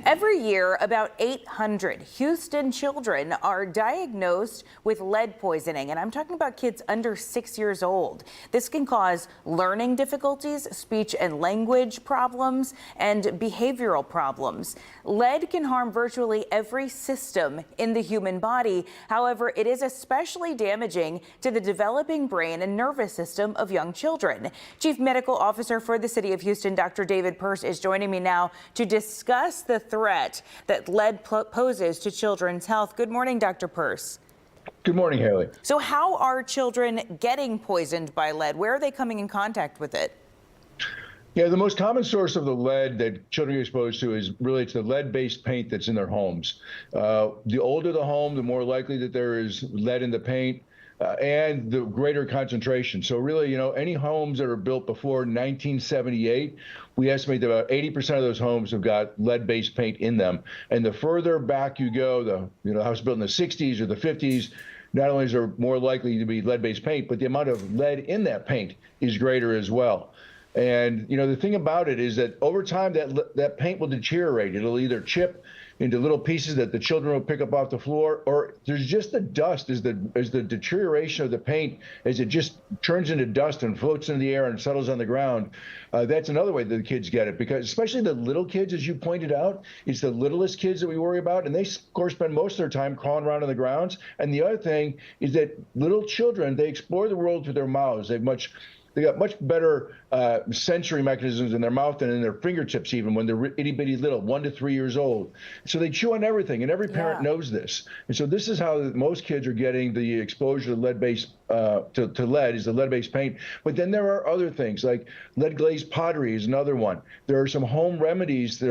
Every year, about 800 Houston children are diagnosed with lead poisoning, and I'm talking about kids under 6 years old. This can cause learning difficulties, speech and language problems, and behavioral problems. Lead can harm virtually every system in the human body. However, it is especially damaging to the developing brain and nervous system of young children. Chief Medical Officer for the City of Houston, Dr. David Persse, is joining me now to discuss the threat that lead poses to children's health. Good morning, Dr. Persse. Good morning, Haley. So how are children getting poisoned by lead? Where are they coming in contact with it? Yeah, the most common source of the lead that children are exposed to is really the lead-based paint that's in their homes. The older the home, the more likely that there is lead in the paint. And the greater concentration. So really, any homes that are built before 1978, we estimate that about 80% of those homes have got lead-based paint in them. And the further back you go, the house built in the 60s or the 50s, not only is there more likely to be lead-based paint, but the amount of lead in that paint is greater as well. And the thing about it is that over time that paint will deteriorate. It'll either chip into little pieces that the children will pick up off the floor, or there's just the dust as the deterioration of the paint, as it just turns into dust and floats in the air and settles on the ground. That's another way that the kids get it, because especially the little kids, as you pointed out, it's the littlest kids that we worry about, and they of course spend most of their time crawling around on the grounds. And the other thing is that little children, they explore the world with their mouths. They got much better sensory mechanisms in their mouth than in their fingertips, even when they're itty bitty little, 1 to 3 years old. So they chew on everything, and every parent knows this. And so this is how most kids are getting the exposure to lead-based to lead, is the lead-based paint. But then there are other things like lead glazed pottery is another one. There are some home remedies that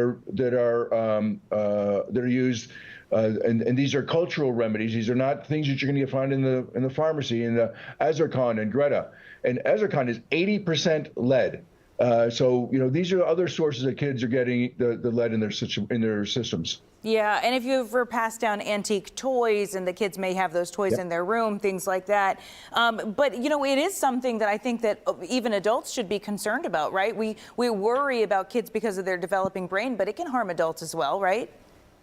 are used. And these are cultural remedies. These are not things that you're going to find in the pharmacy. And Azarcon and Greta. And Azarcon is 80% lead. So these are other sources that kids are getting the lead in their systems. Yeah, and if you ever pass down antique toys, and the kids may have those toys in their room, things like that. But it is something that I think that even adults should be concerned about, right? We worry about kids because of their developing brain, but it can harm adults as well, right?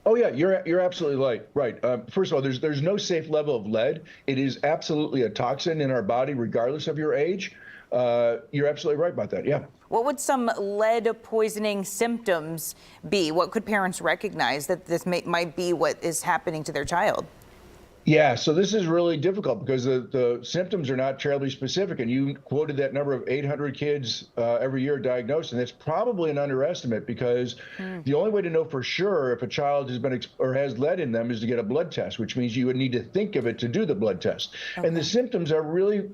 Oh yeah, you're absolutely right. First of all, there's no safe level of lead. It is absolutely a toxin in our body, regardless of your age. You're absolutely right about that. Yeah. What would some lead poisoning symptoms be? What could parents recognize that this might be what is happening to their child? Yeah, so this is really difficult because the symptoms are not terribly specific. And you quoted that number of 800 kids every year diagnosed, and that's probably an underestimate, because the only way to know for sure if a child has been or has lead in them is to get a blood test, which means you would need to think of it to do the blood test. Okay. And the symptoms are really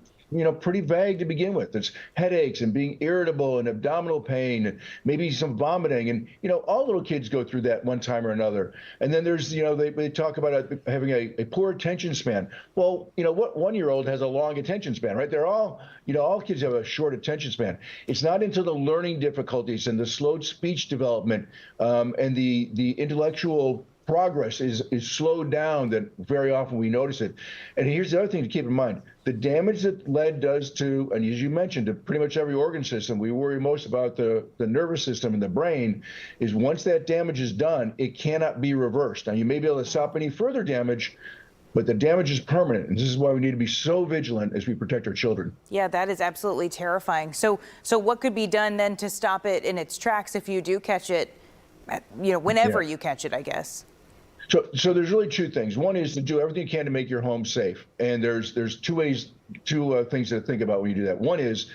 pretty vague to begin with. It's headaches and being irritable and abdominal pain, and maybe some vomiting. And, all little kids go through that one time or another. And then there's, they talk about having a poor attention span. Well, what 1-year-old has a long attention span, right? They're all kids have a short attention span. It's not until the learning difficulties and the slowed speech development and the intellectual progress is slowed down that very often we notice it. And here's the other thing to keep in mind. The damage that lead does to, and as you mentioned, to pretty much every organ system, we worry most about the nervous system and the brain, is once that damage is done, it cannot be reversed. Now, you may be able to stop any further damage, but the damage is permanent. And this is why we need to be so vigilant as we protect our children. Yeah, that is absolutely terrifying. So what could be done then to stop it in its tracks if you do catch it, whenever you catch it, I guess? So there's really two things. One is to do everything you can to make your home safe. And there's two things to think about when you do that. One is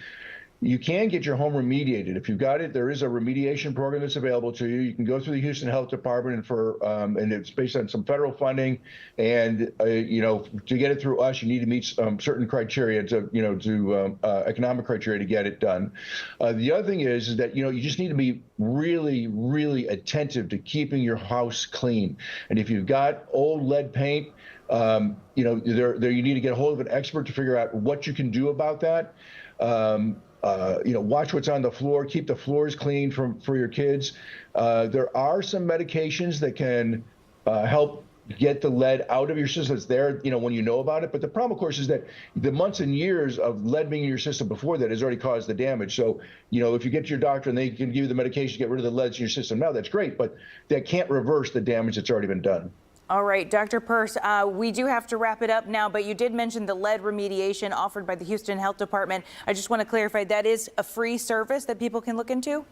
you can get your home remediated. If you've got it, there is a remediation program that's available to you. You can go through the Houston Health Department, and and it's based on some federal funding. And to get it through us, you need to meet certain criteria economic criteria to get it done. The other thing is that you just need to be really, really attentive to keeping your house clean. And if you've got old lead paint, you need to get a hold of an expert to figure out what you can do about that. Watch what's on the floor, keep the floors clean for your kids. There are some medications that can help get the lead out of your system. It's there, when you know about it. But the problem, of course, is that the months and years of lead being in your system before that has already caused the damage. So, if you get to your doctor and they can give you the medication to get rid of the lead in your system now, that's great. But that can't reverse the damage that's already been done. All right, Dr. Persse, we do have to wrap it up now, but you did mention the lead remediation offered by the Houston Health Department. I just want to clarify that is a free service that people can look into?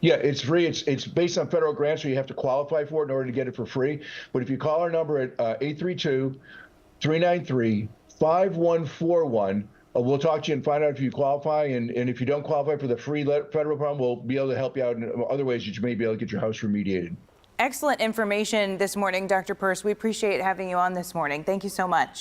Yeah, it's free. It's based on federal grants, so you have to qualify for it in order to get it for free. But if you call our number at 832-393-5141, we'll talk to you and find out if you qualify. And if you don't qualify for the free federal program, we'll be able to help you out in other ways that you may be able to get your house remediated. Excellent information this morning, Dr. Persse. We appreciate having you on this morning. Thank you so much.